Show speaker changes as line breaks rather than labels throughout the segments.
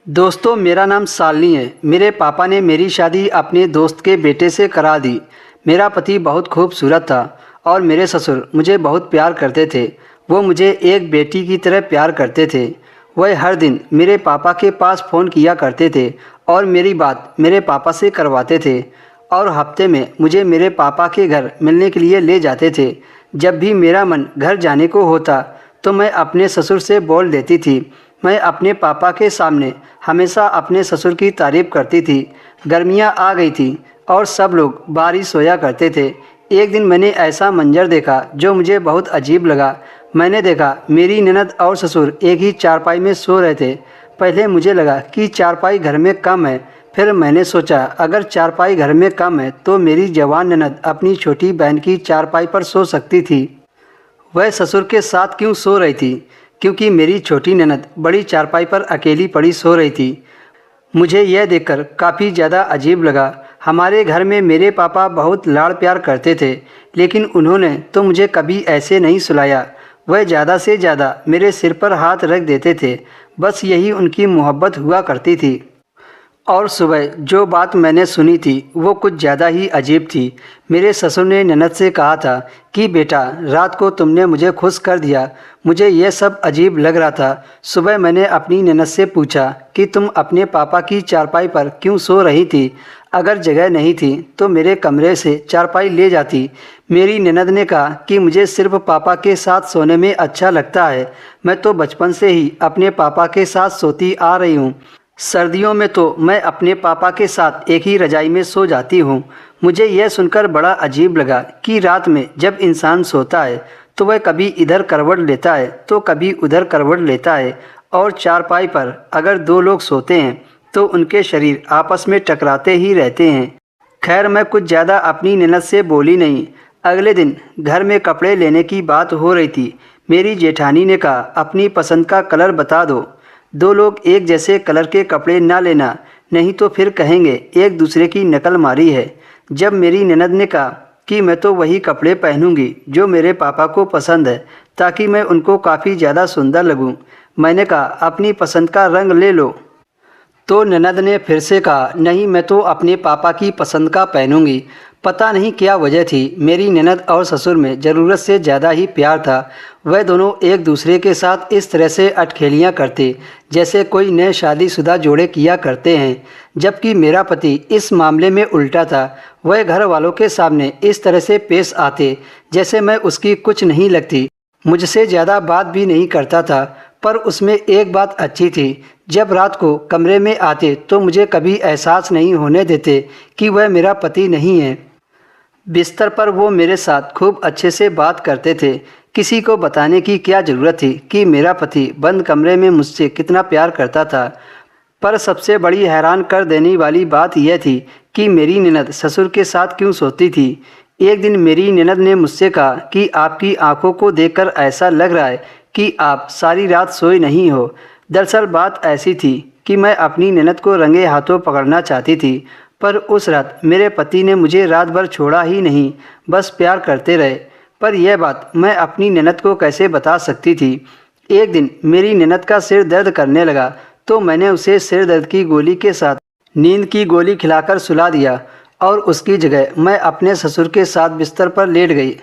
दोस्तों, मेरा नाम शालिनी है। मेरे पापा ने मेरी शादी अपने दोस्त के बेटे से करा दी। मेरा पति बहुत खूबसूरत था और मेरे ससुर मुझे बहुत प्यार करते थे। वो मुझे एक बेटी की तरह प्यार करते थे। वह हर दिन मेरे पापा के पास फ़ोन किया करते थे और मेरी बात मेरे पापा से करवाते थे और हफ्ते में मुझे मेरे पापा के घर मिलने के लिए ले जाते थे। जब भी मेरा मन घर जाने को होता तो मैं अपने ससुर से बोल देती थी। मैं अपने पापा के सामने हमेशा अपने ससुर की तारीफ़ करती थी। गर्मियाँ आ गई थी और सब लोग बाहर सोया करते थे। एक दिन मैंने ऐसा मंजर देखा जो मुझे बहुत अजीब लगा। मैंने देखा मेरी ननद और ससुर एक ही चारपाई में सो रहे थे। पहले मुझे लगा कि चारपाई घर में कम है। फिर मैंने सोचा अगर चारपाई घर में कम है तो मेरी जवान ननद अपनी छोटी बहन की चारपाई पर सो सकती थी। वह ससुर के साथ क्यों सो रही थी? क्योंकि मेरी छोटी ननद बड़ी चारपाई पर अकेली पड़ी सो रही थी। मुझे यह देखकर काफ़ी ज़्यादा अजीब लगा। हमारे घर में मेरे पापा बहुत लाड़ प्यार करते थे, लेकिन उन्होंने तो मुझे कभी ऐसे नहीं सुलाया। वह ज़्यादा से ज़्यादा मेरे सिर पर हाथ रख देते थे। बस यही उनकी मोहब्बत हुआ करती थी। और सुबह जो बात मैंने सुनी थी वो कुछ ज़्यादा ही अजीब थी। मेरे ससुर ने ननद से कहा था कि बेटा, रात को तुमने मुझे खुश कर दिया। मुझे यह सब अजीब लग रहा था। सुबह मैंने अपनी ननद से पूछा कि तुम अपने पापा की चारपाई पर क्यों सो रही थी? अगर जगह नहीं थी तो मेरे कमरे से चारपाई ले जाती। मेरी ननद ने कहा कि मुझे सिर्फ पापा के साथ सोने में अच्छा लगता है। मैं तो बचपन से ही अपने पापा के साथ सोती आ रही हूँ। सर्दियों में तो मैं अपने पापा के साथ एक ही रजाई में सो जाती हूँ। मुझे यह सुनकर बड़ा अजीब लगा कि रात में जब इंसान सोता है तो वह कभी इधर करवट लेता है तो कभी उधर करवट लेता है, और चारपाई पर अगर दो लोग सोते हैं तो उनके शरीर आपस में टकराते ही रहते हैं। खैर, मैं कुछ ज़्यादा अपनी ननद से बोली नहीं। अगले दिन घर में कपड़े लेने की बात हो रही थी। मेरी जेठानी ने कहा अपनी पसंद का कलर बता दो। दो लोग एक जैसे कलर के कपड़े ना लेना, नहीं तो फिर कहेंगे एक दूसरे की नकल मारी है। जब मेरी ननद ने कहा कि मैं तो वही कपड़े पहनूंगी जो मेरे पापा को पसंद है, ताकि मैं उनको काफ़ी ज़्यादा सुंदर लगूं। मैंने कहा अपनी पसंद का रंग ले लो। तो ननद ने फिर से कहा नहीं, मैं तो अपने पापा की पसंद का पहनूंगी। पता नहीं क्या वजह थी, मेरी ननद और ससुर में ज़रूरत से ज़्यादा ही प्यार था। वह दोनों एक दूसरे के साथ इस तरह से अटखेलियाँ करते जैसे कोई नए शादीशुदा जोड़े किया करते हैं। जबकि मेरा पति इस मामले में उल्टा था। वह घर वालों के सामने इस तरह से पेश आते जैसे मैं उसकी कुछ नहीं लगती। मुझसे ज़्यादा बात भी नहीं करता था, पर उसमें एक बात अच्छी थी। जब रात को कमरे में आते तो मुझे कभी एहसास नहीं होने देते कि वह मेरा पति नहीं है। बिस्तर पर वो मेरे साथ खूब अच्छे से बात करते थे। किसी को बताने की क्या ज़रूरत थी कि मेरा पति बंद कमरे में मुझसे कितना प्यार करता था। पर सबसे बड़ी हैरान कर देने वाली बात यह थी कि मेरी ननद ससुर के साथ क्यों सोती थी। एक दिन मेरी ननद ने मुझसे कहा कि आपकी आंखों को देखकर ऐसा लग रहा है कि आप सारी रात सोए नहीं हो। दरअसल बात ऐसी थी कि मैं अपनी ननद को रंगे हाथों पकड़ना चाहती थी, पर उस रात मेरे पति ने मुझे रात भर छोड़ा ही नहीं, बस प्यार करते रहे। पर यह बात मैं अपनी ननद को कैसे बता सकती थी। एक दिन मेरी ननद का सिर दर्द करने लगा तो मैंने उसे सिर दर्द की गोली के साथ नींद की गोली खिलाकर सुला दिया और उसकी जगह मैं अपने ससुर के साथ बिस्तर पर लेट गई।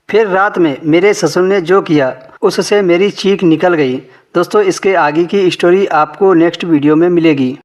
फिर रात में मेरे ससुर ने जो किया उससे मेरी चीख निकल गई। दोस्तों, इसके आगे की स्टोरी आपको नेक्स्ट वीडियो में मिलेगी।